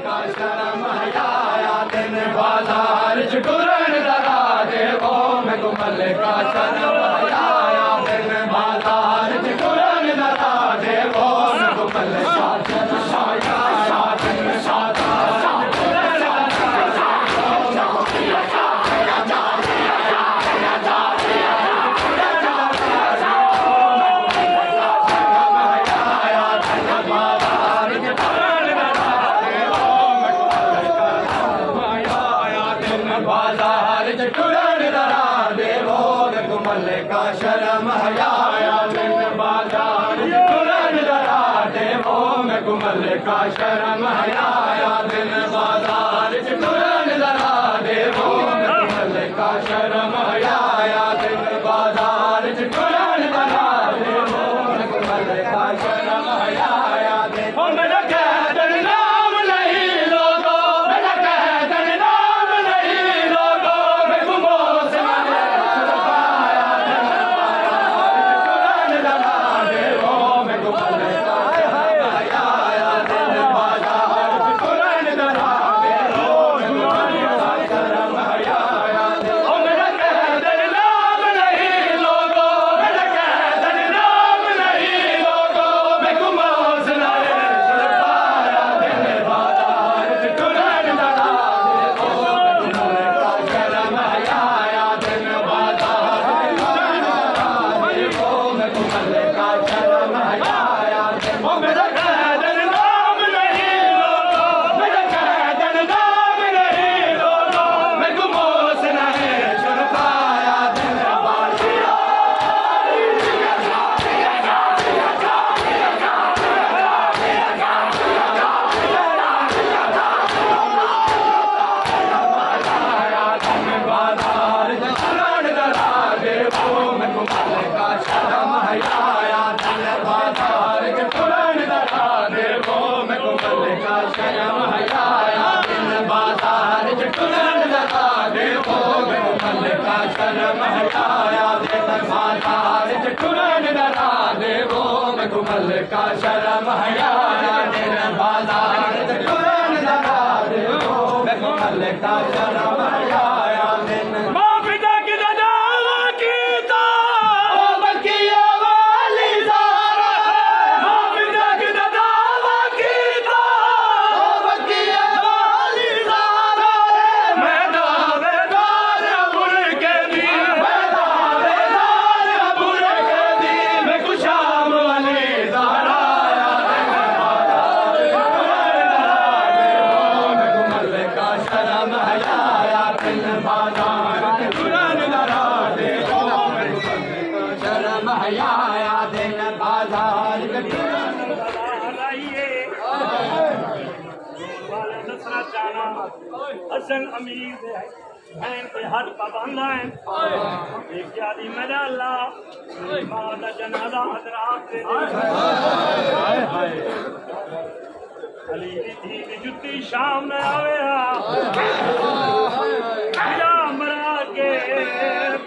का शर्म हया दिन बाजार कुरन दरा दे वो मैं गुमल का शर्म हया दिन बाजार कुरन दरा दे वो मैं गुमल का शर्म हया दिन बाजार कुरन दरा दे वो मैं गुमल का शर्म हया दिन बाजार कुरन दरा दे वो मैं गुमल का शर्म हया दिन बाजार कुरन दरा दे वो मैं गुमल का शर्म हया दिन बाजार कुरन दरा दे वो मैं गुमल का शर्म हया दिन मेरा कहदर नाम नहीं लोगो मेरा कहदर नाम नहीं लोगो मैं गुमो से मैंने छुपाया कुरन दरा दे वो मैं गुमल का शर्म हया दिन बाजार कुरन दरा दे वो मैं गुमल का शर्म हया ओ मेरा कहदर नाम नहीं लोगो मेरा कहदर नाम नहीं लोगो मैं गुमो से मैंने छुपाया दिन बाजार कुरन दरा दे वो मैं गुमल का शर्म हया दिन बाजार कुरन दरा दे वो मैं गुमल का शर्म हया ओ मेरा कहदर नाम नहीं लोगो मेरा कहदर नाम नहीं लोगो मैं गुमो से नहीं छुपाया दिन बाजार बाजार कुरन दरा दे वो मैं गुमल का शर्म हया दिन बाजार कुरन दरा दे वो मैं गुमल का शर्म हया दिन बाजार कुरन दरा दे वो मैं गुमल का शर्म हया दिन बाजार कुरन दरा दे वो मैं गुमल का शर्म हया दिन बाजार कुरन दरा दे वो मैं गुमल का शर्म हया दिन पिता की दावा कीता ओ बकिया वाली ज़ारा पिता की दावा कीता ओ बकिया वाली ज़ारा मैं दावेदार अबुल के दी मैं दावेदार अबुल के दी मैं खुशाम वाली ज़ारा मैं गुमल का शर्म हया दिन बाजार कुरन दरा दे वो मैं गुमल का शर्म हया दिन बाजार हसन अमीर दे ऐन पे हाथ पाबंद है एक यादी मेरा अल्लाह मां दा जनाजा हजरात दे अली दी जुत्ती शाम में आवे बिना मरा के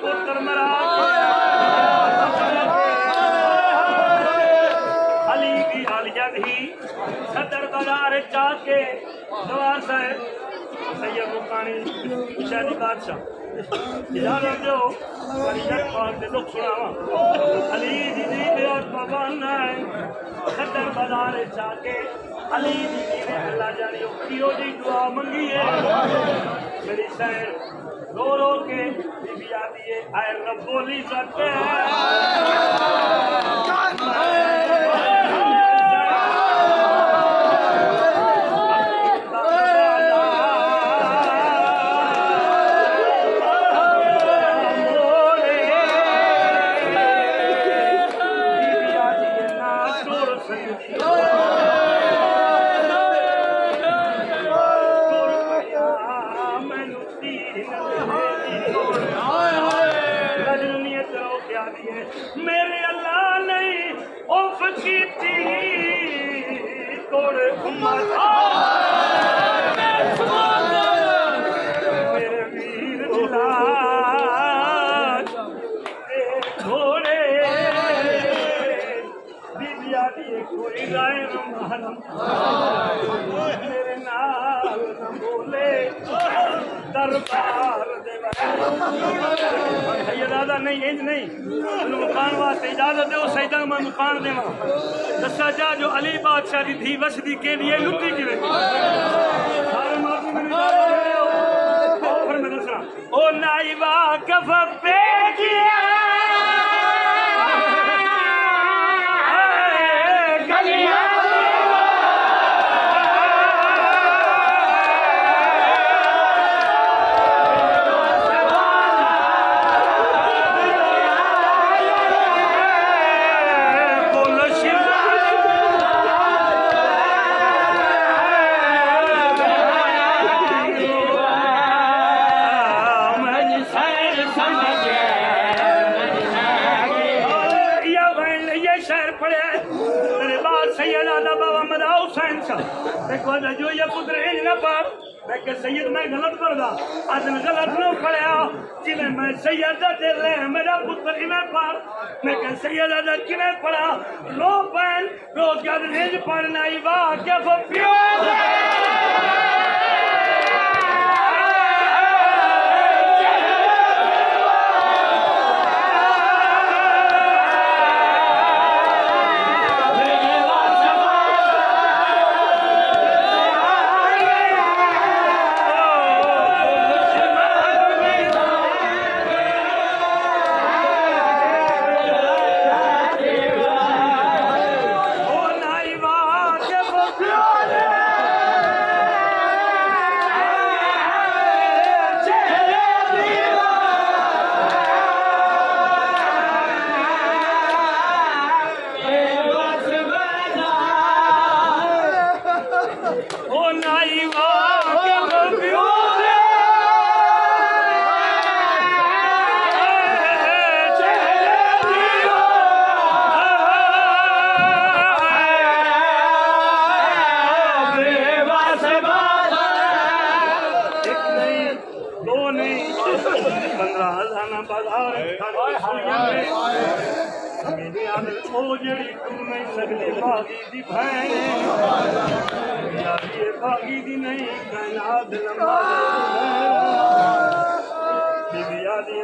पुत्र मरा अली की आलिया दी सदर बाजार जाके दवार साहब सैयद मुकानी शादी बादशाह इजाजत दो परिजन पाक दे दुख सुनावा अली दी दे और पाबंद है सदर बाजार जाके अली दी ने अल्लाह जाने कियो जी दुआ मंगी है मेरी सैर रो रो के बीबी आती है आए रब बोली सकते मेरे अल्लाह नहीं उफ की कोड़ मेरे वीर घोड़े बीबिया दिए कोई जाए मेरे नाल न बोले दरबार दादा नहीं इंज नहीं मुकान वास्ते इजाजत दो सैदा मैं मुकान देवा दसा जा जो अली बादशाह की धी वसदी के लिए लुटी कि ओ नाइबा कफ पे जो ये पुत्र इंज न पार मैं सैयद मैं गलत करदा आज मैं गलत न पढ़िया जिन्हें मैं सैयद दा दिल है मेरा पुत्र इन्हें पार मैं कह सैयद दा किने पढ़ा रो पैन रो क्या इंज पढ़ना ही वाह क्या वो प्यो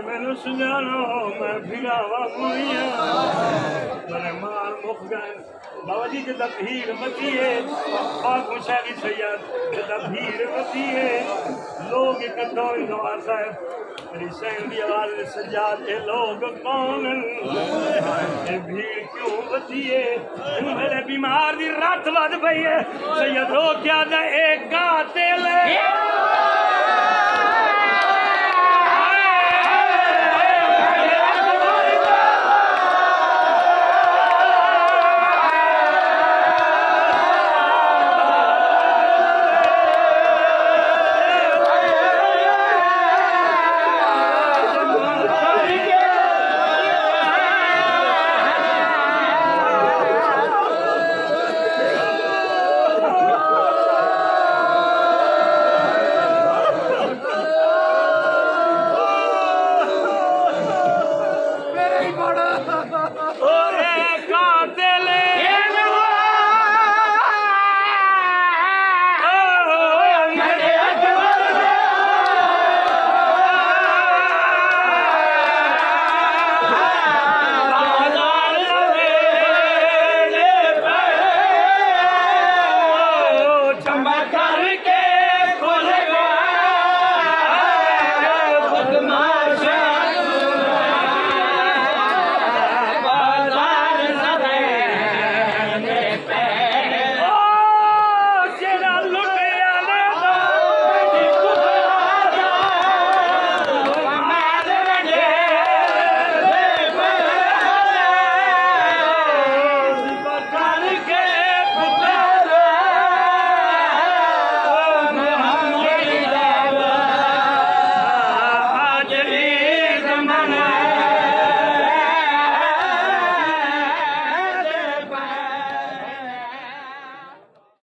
मैंने सुझानो मैं फिरावा मुड़िया मैंने मार मुख गए बाबा जी जब भीड़ मची है और खुशाली सैयद जब भीड़ मची है लोग इकट्ठा हुए साहब मेरी सैन की आवाज सजाद ये लोग कौन ये भीड़ क्यों बची है मेरे बीमार दी रात बज पई है सैयद रो क्या एक गाते ले